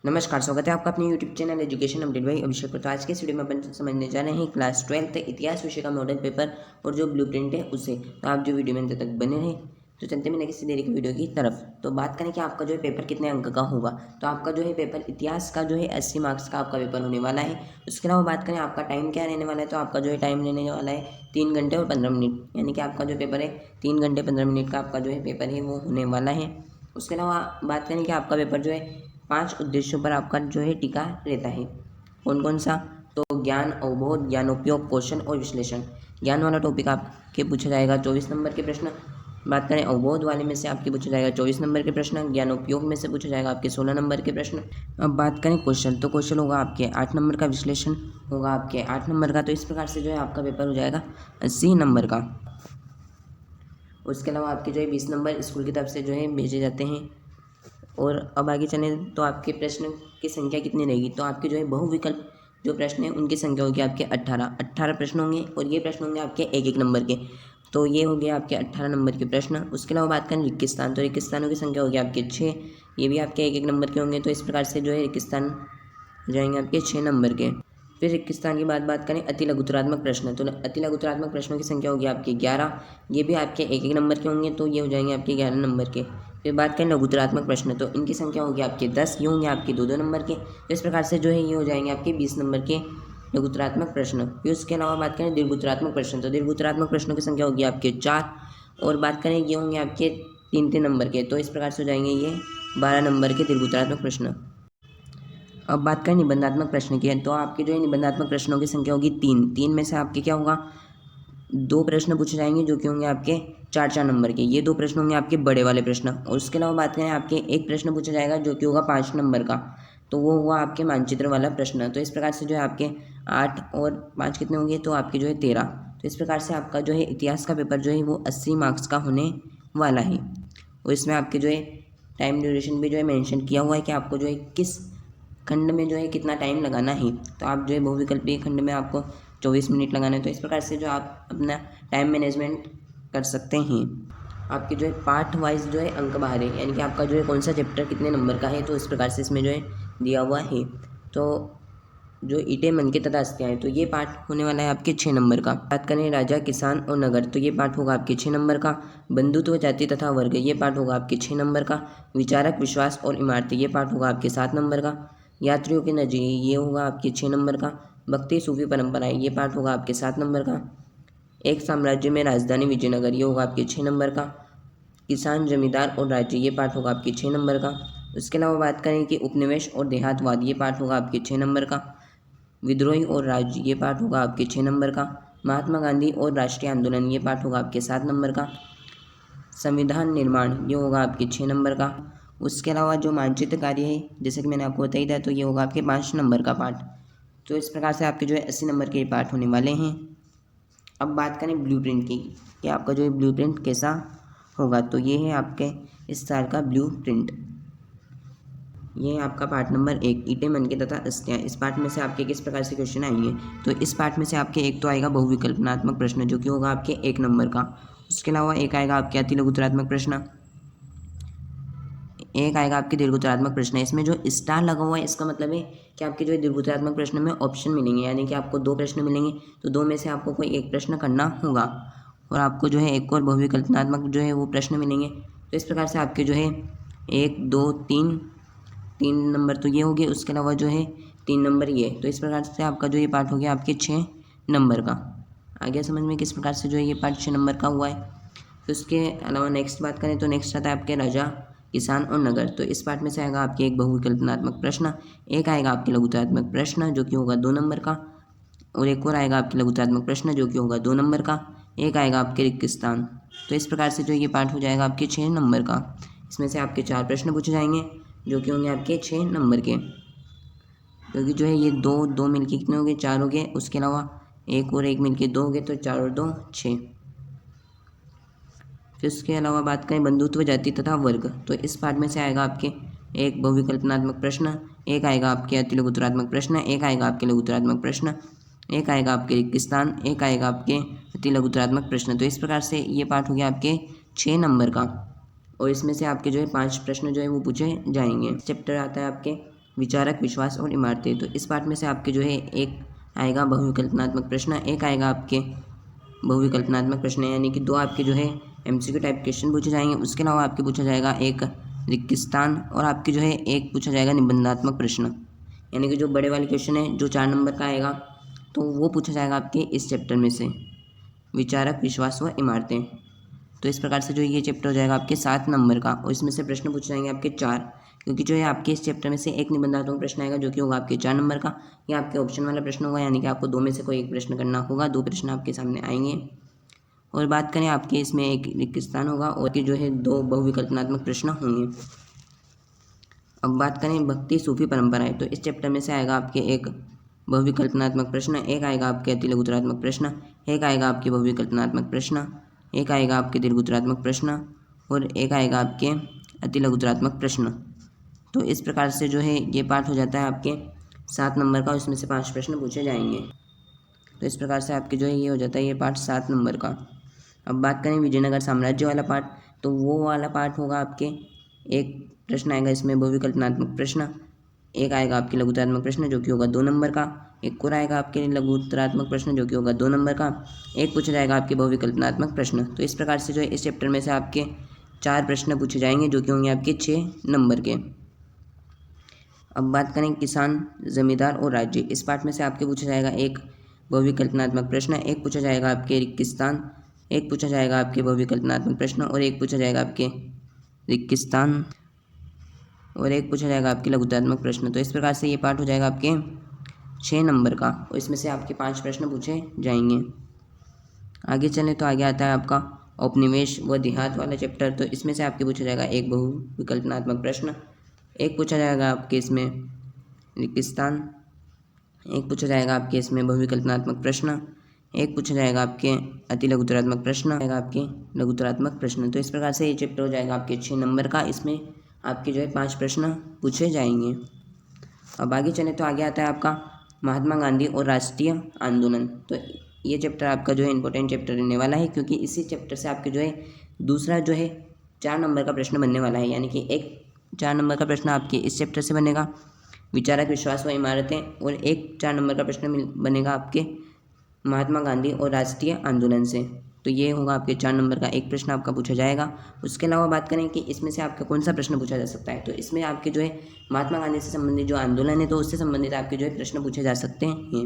नमस्कार, स्वागत है आपका अपने YouTube channel education update by Abhishek पर। तो आज के इस वीडियो में अपन समझने जा रहे हैं क्लास 12th इतिहास विषय का मॉडल पेपर और जो ब्लूप्रिंट है उसे। तो आप जो वीडियो में अंत तक बने रहे। तो चलते मैंने किसी देरी की वीडियो की तरफ। तो बात करें कि आपका जो है पेपर कितने अंक का होगा। तो आपका जो है पेपर इतिहास का जो है 80 मार्क्स का आपका पेपर होने वाला है। उसके अलावा बात करें आपका टाइम क्या रहने वाला है। तो आपका जो है टाइम रहने वाला है 3 घंटे और 15 मिनट, यानी कि आपका जो पेपर है 3 घंटे 15 मिनट का आपका जो है पेपर है वो होने वाला है। उसके अलावा बात करें कि आपका पेपर जो है 5 उद्देश्यों पर आपका जो है टिका रहता है। कौन कौन सा? तो ज्ञान, अवबोध, ज्ञानोपयोग, कौशल और विश्लेषण। ज्ञान वाला टॉपिक आपके पूछा जाएगा 24 नंबर के प्रश्न। बात करें अवबोध वाले में से आपके पूछा जाएगा 24 नंबर के प्रश्न। ज्ञानोपयोग में से पूछा जाएगा आपके 16 नंबर के प्रश्न। अब बात करें कौशल, तो कौशल होगा आपके 8 नंबर का। विश्लेषण होगा आपके 8 नंबर का। तो इस प्रकार से जो है आपका पेपर हो जाएगा 80 नंबर का। उसके अलावा आपके जो है 20 नंबर स्कूल की तरफ से जो है भेजे जाते हैं। और अब आगे चलें तो आपके प्रश्न की संख्या कितनी रहेगी। तो आपके जो है बहुविकल्प जो प्रश्न हैं उनकी संख्या होगी आपके 18 प्रश्न होंगे और ये प्रश्न होंगे आपके एक एक नंबर के। तो ये हो गया आपके 18 नंबर के प्रश्न। उसके अलावा बात करें रिक्त स्थान, तो रिक्त स्थानों की संख्या होगी आपके 6। ये भी आपके एक एक नंबर के होंगे। तो इस प्रकार से जो है रिक्त स्थान हो जाएंगे आपके 6 नंबर के। फिर रिक्त स्थान की बात करें अति लघुतरात्मक प्रश्न, तो अति लघुतरात्मक प्रश्नों की संख्या होगी आपकी 11। ये भी आपके एक एक नंबर के होंगे। तो ये हो जाएंगे आपके 11 नंबर के। फिर बात करें लघुतरात्मक प्रश्न, तो इनकी संख्या होगी आपके 10। ये होंगे आपके 2-2 नंबर के। तो इस प्रकार से जो है ये हो जाएंगे आपके 20 नंबर के लघुतरात्मक प्रश्न। फिर उसके अलावा बात करें दीर्घोत्तरात्मक प्रश्न, तो दीर्घोत्तरात्मक प्रश्नों की संख्या होगी आपके 4। और बात करें ये होंगे आपके 3-3 नंबर के। तो इस प्रकार से हो जाएंगे ये 12 नंबर के दीर्घोत्तरात्मक प्रश्न। अब बात करें निबंधात्मक प्रश्न की है, तो आपके जो है निबंधात्मक प्रश्नों की संख्या होगी 3 में से आपके क्या होगा 2 प्रश्न पूछे जाएंगे जो कि होंगे आपके 4 नंबर के। ये 2 प्रश्न होंगे आपके बड़े वाले प्रश्न। और उसके अलावा बात करें आपके एक प्रश्न पूछा जाएगा जो कि होगा 5 नंबर का। तो वो हुआ आपके मानचित्र वाला प्रश्न। तो इस प्रकार से जो है आपके 8 और 5 कितने होंगे, तो आपके जो है 13। तो इस प्रकार से आपका जो है इतिहास का पेपर जो है वो 80 मार्क्स का होने वाला है। और इसमें आपके जो है टाइम ड्यूरेशन भी जो है मेंशन किया हुआ है कि आपको जो है किस खंड में जो है कितना टाइम लगाना है। तो आप जो है बहुविकल्पीय खंड में आपको 24 मिनट लगाना है। तो इस प्रकार से जो आप अपना टाइम मैनेजमेंट कर सकते हैं। आपके जो है पार्ट वाइज जो है अंक बाहर है, यानी कि आपका जो है कौन सा चैप्टर कितने नंबर का है। तो इस प्रकार से इसमें जो है दिया हुआ है। तो जो ईंटें मनके तथा अस्थियाँ हैं, तो ये पार्ट होने वाला है आपके 6 नंबर का। बात करें राजा, किसान और नगर, तो ये पार्ट होगा आपके 6 नंबर का। बंधुत्व, जाति तथा वर्ग, ये पार्ट होगा आपके 6 नंबर का। विचारक, विश्वास और इमारतें, ये पार्ट होगा आपके 7 नंबर का। यात्रियों की नजरिए, ये होगा आपके 6 नंबर का। भक्ति, सूफी परंपराएं, ये पार्ट होगा आपके 7 नंबर का। एक साम्राज्य में राजधानी विजयनगर, ये होगा आपके 6 नंबर का। किसान, जमींदार और राज्य, ये पार्ट होगा आपके 6 नंबर का। उसके अलावा बात करें कि उपनिवेश और देहातवाद, ये पार्ट होगा आपके 6 नंबर का। विद्रोही और राज्य, ये पार्ट होगा आपके 6 नंबर का। महात्मा गांधी और राष्ट्रीय आंदोलन, ये पार्ट होगा आपके 7 नंबर का। संविधान निर्माण, ये होगा आपके 6 नंबर का। उसके अलावा जो मानचित्र कार्य है, जैसे कि मैंने आपको बता ही था, तो ये होगा आपके 5 नंबर का पार्ट। तो इस प्रकार से आपके जो है 80 नंबर के पार्ट होने वाले हैं। अब बात करें ब्लूप्रिंट की कि आपका जो है ब्लूप्रिंट कैसा होगा। तो ये है आपके इस साल का ब्लूप्रिंट। ये है आपका पार्ट नंबर 1, ईंटें मनके तथा अस्थियाँ। इस पार्ट में से आपके किस प्रकार से क्वेश्चन आएंगे। तो इस पार्ट में से आपके एक तो आएगा बहुविकल्पनात्मक प्रश्न जो कि होगा आपके 1 नंबर का। उसके अलावा एक आएगा आपके अति लघुतरात्मक प्रश्न, एक आएगा आपके दीर्घोत्तरात्मक प्रश्न। इसमें जो स्टार लगा हुआ है इसका मतलब है कि आपके जो है दीर्घोत्तरात्मक प्रश्न में ऑप्शन मिलेंगे, यानी कि आपको 2 प्रश्न मिलेंगे। तो 2 में से आपको कोई एक प्रश्न करना होगा और आपको जो है एक और बहुविकल्पनात्मक जो है वो प्रश्न मिलेंगे। तो इस प्रकार से आपके जो है 1, 2, 3 नंबर तो ये हो गए। उसके अलावा जो है 3 नंबर ये। तो इस प्रकार से आपका जो ये पार्ट हो गया आपके 6 नंबर का। आ गया समझ में किस प्रकार से जो है ये पार्ट 6 नंबर का हुआ है। तो इसके अलावा नेक्स्ट बात करें तो नेक्स्ट आता है आपके राजा, किसान और नगर। तो इस पार्ट में से आएगा आपके एक बहुविकल्पनात्मक प्रश्न, एक आएगा आपके लघुतरात्मक प्रश्न जो कि होगा 2 नंबर का, और एक और आएगा आपके लघुतरात्मक प्रश्न जो कि होगा 2 नंबर का, एक आएगा आपके रिक्त स्थान। तो इस प्रकार से जो ये पार्ट हो जाएगा आपके 6 नंबर का। इसमें से आपके 4 प्रश्न पूछे जाएंगे जो कि होंगे आपके 6 नंबर के, क्योंकि जो है ये 2 मिलके कितने हो गए, 4 हो गए। उसके अलावा एक और एक मिलके 2 हो गए, तो 4 और 2 6। फिर उसके अलावा बात करें बंधुत्व, जाति तथा वर्ग। तो इस पार्ट में से आएगा आपके एक बहुविकल्पनात्मक प्रश्न, एक आएगा आपके अति लघुतरात्मक प्रश्न, एक आएगा आपके लघुतरात्मक प्रश्न, एक आएगा आपके रिक्त स्थान, एक आएगा आपके अति लघुतरात्मक प्रश्न। तो इस प्रकार से ये पार्ट हो गया आपके 6 नंबर का। और इसमें से आपके जो है 5 प्रश्न जो है वो पूछे जाएंगे। चैप्टर आता है आपके विचारक, विश्वास और इमारतें। तो इस पार्ट में से आपके जो है एक आएगा बहुविकल्पनात्मक प्रश्न, एक आएगा आपके बहुविकल्पनात्मक प्रश्न, यानी कि 2 आपके जो है MCQ टाइप क्वेश्चन पूछे जाएंगे। उसके अलावा आपके पूछा जाएगा एक रिक्त स्थान और आपके जो है एक पूछा जाएगा निबंधात्मक प्रश्न, यानी कि जो बड़े वाले क्वेश्चन है जो 4 नंबर का आएगा तो वो पूछा जाएगा आपके इस चैप्टर में से, विचारक, विश्वास व इमारतें। तो इस प्रकार से जो ये चैप्टर हो जाएगा आपके 7 नंबर का और इसमें से प्रश्न पूछे जाएंगे आपके 4, क्योंकि जो है आपके इस चैप्टर में से एक निबंधात्मक प्रश्न आएगा जो कि होगा आपके 4 नंबर का। या आपके ऑप्शन वाला प्रश्न होगा, यानी कि आपको 2 में से कोई एक प्रश्न करना होगा। 2 प्रश्न आपके सामने आएंगे। और बात करें आपके इसमें एक रिक्त स्थान होगा और कि जो है 2 बहुविकल्पनात्मक प्रश्न होंगे। अब बात करें भक्ति सूफी परंपराएं, तो इस चैप्टर में से आएगा आपके एक बहुविकल्पनात्मक प्रश्न, एक आएगा आपके अतिलघुत्तरात्मक प्रश्न, एक आएगा आपके बहुविकल्पनात्मक प्रश्न, एक आएगा आपके दीर्घोत्तरात्मक प्रश्न और एक आएगा आपके अतिलघुत्तरात्मक प्रश्न। तो इस प्रकार से जो है ये पार्ट हो जाता है आपके 7 नंबर का, उसमें से 5 प्रश्न पूछे जाएंगे। तो इस प्रकार से आपके जो है ये हो जाता है ये पार्ट 7 नंबर का। अब बात करें विजयनगर साम्राज्य वाला पार्ट, तो वो वाला पार्ट होगा आपके एक प्रश्न आएगा इसमें बहुविकल्पनात्मक प्रश्न, एक आएगा आपके लघुत्तरात्मक प्रश्न जो कि होगा 2 नंबर का, एक और आएगा आपके लघुत्तरात्मक प्रश्न जो कि होगा 2 नंबर का, एक पूछा जाएगा आपके बहुविकल्पनात्मक प्रश्न। तो इस प्रकार से जो है इस चैप्टर में से आपके 4 प्रश्न पूछे जाएंगे जो कि होंगे आपके 6 नंबर के। अब बात करें किसान, जमींदार और राज्य, इस पार्ट में से आपके पूछा जाएगा एक बहुविकल्पनात्मक प्रश्न, एक पूछा जाएगा आपके रिक्त स्थान, एक पूछा जाएगा आपके बहुविकल्पनात्मक प्रश्न और एक पूछा जाएगा आपके रिक्त स्थान और एक पूछा जाएगा आपके लघुत्तरात्मक प्रश्न। तो इस प्रकार से ये पार्ट हो जाएगा आपके 6 नंबर का और इसमें से आपके 5 प्रश्न पूछे जाएंगे। आगे चलें तो आगे आता है आपका औपनिवेश व देहात वाला चैप्टर, तो इसमें से आपके पूछा जाएगा एक बहुविकल्पनात्मक प्रश्न, एक पूछा जाएगा आपके इसमें रिक्त स्थान, एक पूछा जाएगा आपके इसमें बहुविकल्पनात्मक प्रश्न, एक पूछा जाएगा आपके अतिलघुत्तरात्मक प्रश्न, आएगा आपके लघुत्तरात्मक प्रश्न। तो इस प्रकार से ये चैप्टर हो जाएगा आपके 6 नंबर का, इसमें आपके जो है 5 प्रश्न पूछे जाएंगे। अब आगे चलें तो आगे आता है आपका महात्मा गांधी और राष्ट्रीय आंदोलन। तो ये चैप्टर आपका जो है इंपॉर्टेंट चैप्टर रहने वाला है, क्योंकि इसी चैप्टर से आपके जो है दूसरा जो है 4 नंबर का प्रश्न बनने वाला है, यानी कि एक 4 नंबर का प्रश्न आपके इस चैप्टर से बनेगा, विचारक, विश्वास व इमारतें, और एक 4 नंबर का प्रश्न बनेगा आपके महात्मा गांधी और राष्ट्रीय आंदोलन से। तो ये होगा आपके 4 नंबर का एक प्रश्न आपका पूछा जाएगा। उसके अलावा बात करें कि इसमें से आपका कौन सा प्रश्न पूछा जा सकता है, तो इसमें आपके जो है महात्मा गांधी से संबंधित जो आंदोलन है तो उससे संबंधित आपके जो है प्रश्न पूछे जा सकते हैं।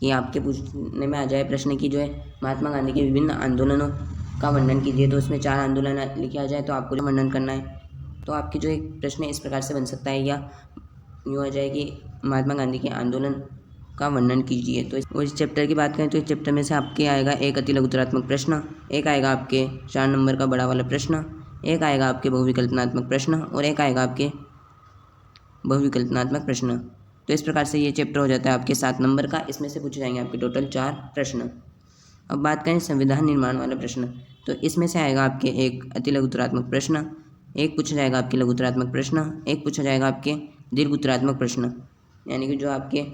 ये आपके पूछने में आ जाए प्रश्न की जो है महात्मा गांधी के विभिन्न आंदोलनों का वर्णन कीजिए, तो उसमें 4 आंदोलन लिखे आ जाए तो आपको जो वर्णन करना है। तो आपके जो एक प्रश्न इस प्रकार से बन सकता है, या यूँ आ जाए कि महात्मा गांधी के आंदोलन का वर्णन कीजिए। तो इस चैप्टर की बात करें तो इस चैप्टर में से आपके आएगा एक अतिलघुत्तरात्मक प्रश्न, एक आएगा आपके 4 नंबर का बड़ा वाला प्रश्न, एक आएगा आपके बहुविकल्पनात्मक प्रश्न और एक आएगा आपके बहुविकल्पनात्मक प्रश्न। तो इस प्रकार से ये चैप्टर हो जाता है आपके 7 नंबर का, इसमें से पूछे जाएंगे आपके टोटल 4 प्रश्न। अब बात करें संविधान निर्माण वाला प्रश्न, तो इसमें से आएगा आपके एक अतिलघुत्तरात्मक प्रश्न, एक पूछा जाएगा आपके लघुत्तरात्मक प्रश्न, एक पूछा जाएगा आपके दीर्घोत्तरात्मक प्रश्न, यानी कि जो आपके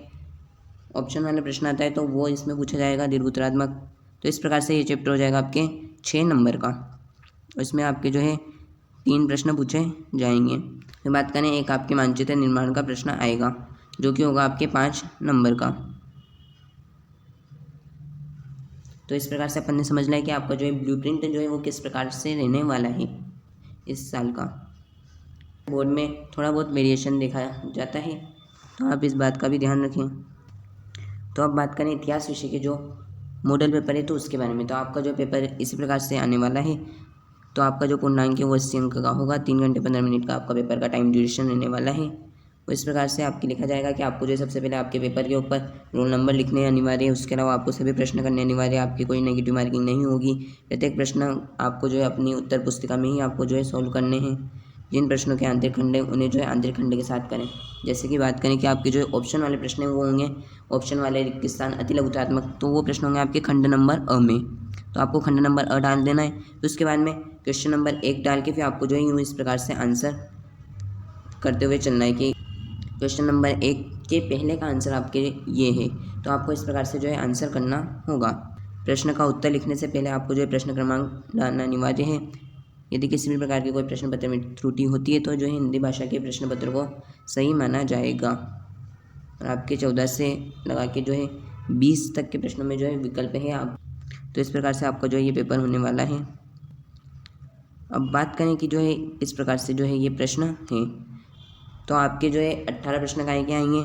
ऑप्शन वाला प्रश्न आता है तो वो इसमें पूछा जाएगा दीर्घोत्तरात्मक। तो इस प्रकार से ये चैप्टर हो जाएगा आपके 6 नंबर का, इसमें आपके जो है 3 प्रश्न पूछे जाएंगे। फिर बात करें एक आपके मानचित्र निर्माण का प्रश्न आएगा जो कि होगा आपके 5 नंबर का। तो इस प्रकार से अपन ने समझ लिया कि आपका जो है ब्लूप्रिंट जो है वो किस प्रकार से रहने वाला है इस साल का। बोर्ड में थोड़ा बहुत वेरिएशन देखा जाता है, तो आप इस बात का भी ध्यान रखें। तो अब बात करें इतिहास विषय के जो मॉडल पेपर है तो उसके बारे में, तो आपका जो पेपर इसी प्रकार से आने वाला है। तो आपका जो पूर्णांक है वो 80 अंक का होगा, 3 घंटे 15 मिनट का आपका पेपर का टाइम ड्यूरेशन रहने वाला है। तो इस प्रकार से आपकी लिखा जाएगा कि आपको जो है सबसे पहले आपके पेपर के ऊपर रोल नंबर लिखने अनिवार्य है, उसके अलावा आपको सभी प्रश्न करने अनिवार्य है, आपकी कोई नेगेटिव मार्किंग नहीं होगी। प्रत्येक प्रश्न आपको जो है अपनी उत्तर पुस्तिका में ही आपको जो है सॉल्व करने हैं। जिन प्रश्नों के आंतरिक खंड है उन्हें जो है आंतरिक खंड के साथ करें। जैसे कि बात करें कि आपके जो ऑप्शन वाले प्रश्न हैं वो होंगे ऑप्शन वाले रिक्त स्थान अतिलघुत्तरात्मक, तो वो प्रश्न होंगे आपके खंड नंबर अ में। तो आपको खंड नंबर अ डाल देना है। तो उसके बाद में क्वेश्चन नंबर 1 डाल के फिर आपको जो है यूँ इस प्रकार से आंसर करते हुए चलना है कि क्वेश्चन नंबर 1 के पहले का आंसर आपके ये है, तो आपको इस प्रकार से जो है आंसर करना होगा। प्रश्न का उत्तर लिखने से पहले आपको जो है प्रश्न क्रमांक डालना अनिवार्य है। यदि किसी भी प्रकार के कोई प्रश्न पत्र में त्रुटि होती है तो जो है हिंदी भाषा के प्रश्न पत्र को सही माना जाएगा। और आपके 14 से लगा के जो है 20 तक के प्रश्नों में जो है विकल्प है आप, तो इस प्रकार से आपका जो है ये पेपर होने वाला है। अब बात करें कि जो है इस प्रकार से जो है ये प्रश्न है, तो आपके जो है 18 प्रश्न काहे के आएंगे,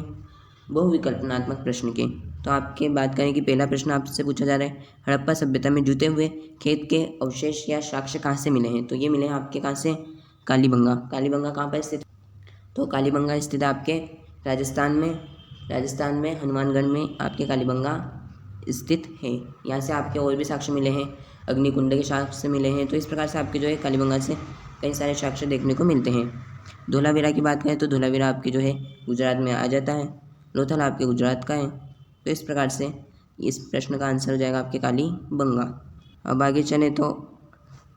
बहुविकल्पनात्मक प्रश्न के। तो आपके बात करें कि पहला प्रश्न आपसे पूछा जा रहा है, हड़प्पा सभ्यता में जुते हुए खेत के अवशेष या साक्ष्य कहाँ से मिले हैं। तो ये मिले हैं आपके कहाँ से, कालीबंगा। कालीबंगा कहाँ पर स्थित, तो कालीबंगा स्थित है आपके राजस्थान में हनुमानगढ़ में आपके कालीबंगा स्थित है। यहाँ से आपके और भी साक्ष्य मिले हैं, अग्निकुंड के साक्ष्य मिले हैं। तो इस प्रकार से आपके जो है कालीबंगा से कई सारे साक्ष्य देखने को मिलते हैं। धोलावीरा की बात करें तो धोलावीरा आपके जो है गुजरात में आ जाता है, लोथल आपके गुजरात का है। तो इस प्रकार से इस प्रश्न का आंसर हो जाएगा आपके कालीबंगा। अब आगे चले तो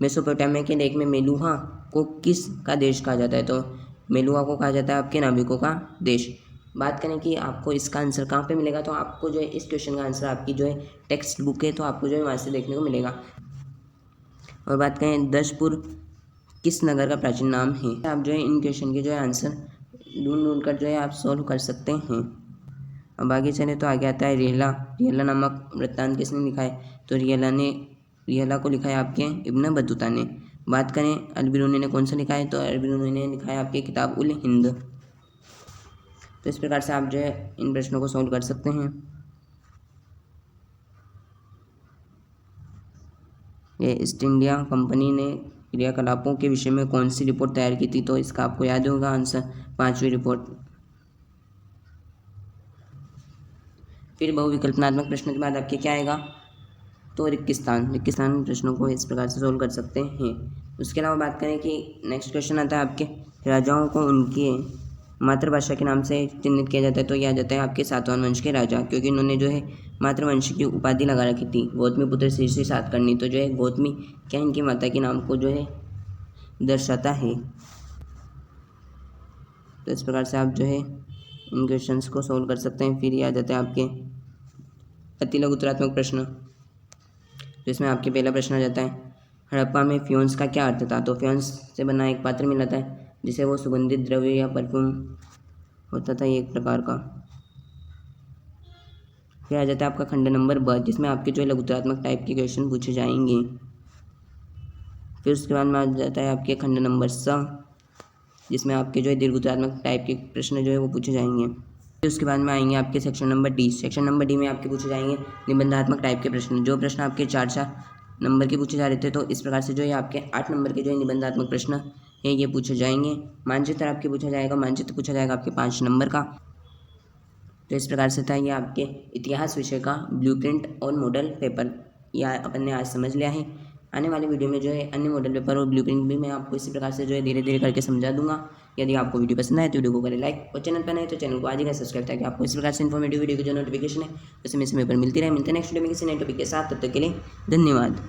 मेसोपोटामिया के लेख में मेलुहा को किस का देश कहा जाता है। तो मेलुहा को कहा जाता है आपके नाविकों का देश। बात करें कि आपको इसका आंसर कहाँ पे मिलेगा, तो आपको जो है इस क्वेश्चन का आंसर आपकी जो है टेक्स्ट बुक है, तो आपको जो है वहाँ से देखने को मिलेगा। और बात करें दशपुर किस नगर का प्राचीन नाम है। आप जो है इन क्वेश्चन के जो है आंसर ढूंढ कर जो है आप सॉल्व कर सकते हैं। अब आगे चले तो आगे आता है रिहला नामक वृत्तांत किसने लिखा है। तो रिहला को लिखा है आपके इब्न बतूता ने। बात करें अल बिरूनी ने कौन सा लिखा है, तो अल बिरूनी ने लिखा है आपके किताब उल हिंद। तो इस प्रकार से आप जो है इन प्रश्नों को सॉल्व कर सकते हैं। ये ईस्ट इंडिया कंपनी ने क्रियाकलापों के विषय में कौन सी रिपोर्ट तैयार की थी। तो इसका आपको याद होगा आंसर 5वीं रिपोर्ट। फिर बहुविकल्पनात्मक प्रश्न के बाद आपके क्या आएगा, तो रेगिस्तान प्रश्नों को इस प्रकार से सोल्व कर सकते हैं। उसके अलावा बात करें कि नेक्स्ट क्वेश्चन आता है आपके राजाओं को उनकी मातृभाषा के नाम से चिन्हित किया जाता है। तो यह आ जाता है आपके सातवाहन वंश के राजा, क्योंकि इन्होंने जो है मातृवंश की उपाधि लगा रखी थी, गौतमी पुत्र शीर्षि सातकर्णी। तो जो है गौतमी क्या इनकी माता के नाम को जो है दर्शाता है। तो इस प्रकार से आप जो है इन क्वेश्चंस को सोल्व कर सकते हैं। फिर ये आ जाते हैं आपके अति लघुतरात्मक प्रश्न, तो इसमें आपके पहला प्रश्न आ जाता है हड़प्पा में फ्योन्स का क्या अर्थ था। तो फ्योन्स से बना एक पात्र मिला था जिसे वो सुगंधित द्रव्य या परफ्यूम होता था, ये एक प्रकार का। फिर आ जाता है आपका खंड नंबर ब, जिसमें आपके जो है लघुतरात्मक टाइप के क्वेश्चन पूछे जाएंगे। फिर उसके बाद में आ जाता है आपके खंड नंबर स, जिसमें आपके जो है दीर्घोत्तरात्मक टाइप के प्रश्न जो है वो पूछे जाएंगे। फिर उसके बाद में आएंगे आपके section number D. Section number D में आपके पूछे जाएंगे निबंधात्मक टाइप के प्रश्न। जो प्रश्न आपके 4 नंबर के पूछे जा रहे थे, तो इस प्रकार से जो है आपके 8 नंबर के जो है निबंधात्मक प्रश्न है ये पूछे जाएंगे। मानचित्र आपके पूछा जाएगा, मानचित्र पूछा जाएगा आपके 5 नंबर का। तो इस प्रकार से था ये आपके इतिहास विषय का ब्लूप्रिंट और मॉडल पेपर, यह अपन ने आज समझ लिया है। आने वाले वीडियो में जो है अन्य मॉडल पेपर और ब्लूप्रिंट भी मैं आपको इसी प्रकार से जो है धीरे धीरे करके समझा दूंगा। यदि आपको वीडियो पसंद आए तो वीडियो को करें लाइक, और चैनल पर नए तो चैनल को आज ही सब्सक्राइब, ताकि आपको इस प्रकार से इन्फॉर्मेटिव वीडियो की जो नोटिफिकेशन है उसे समय पर मिलती रहे। मिलते हैं नेक्स्ट वीडियो में किसी नए टॉपिक के साथ, तब तक के लिए धन्यवाद।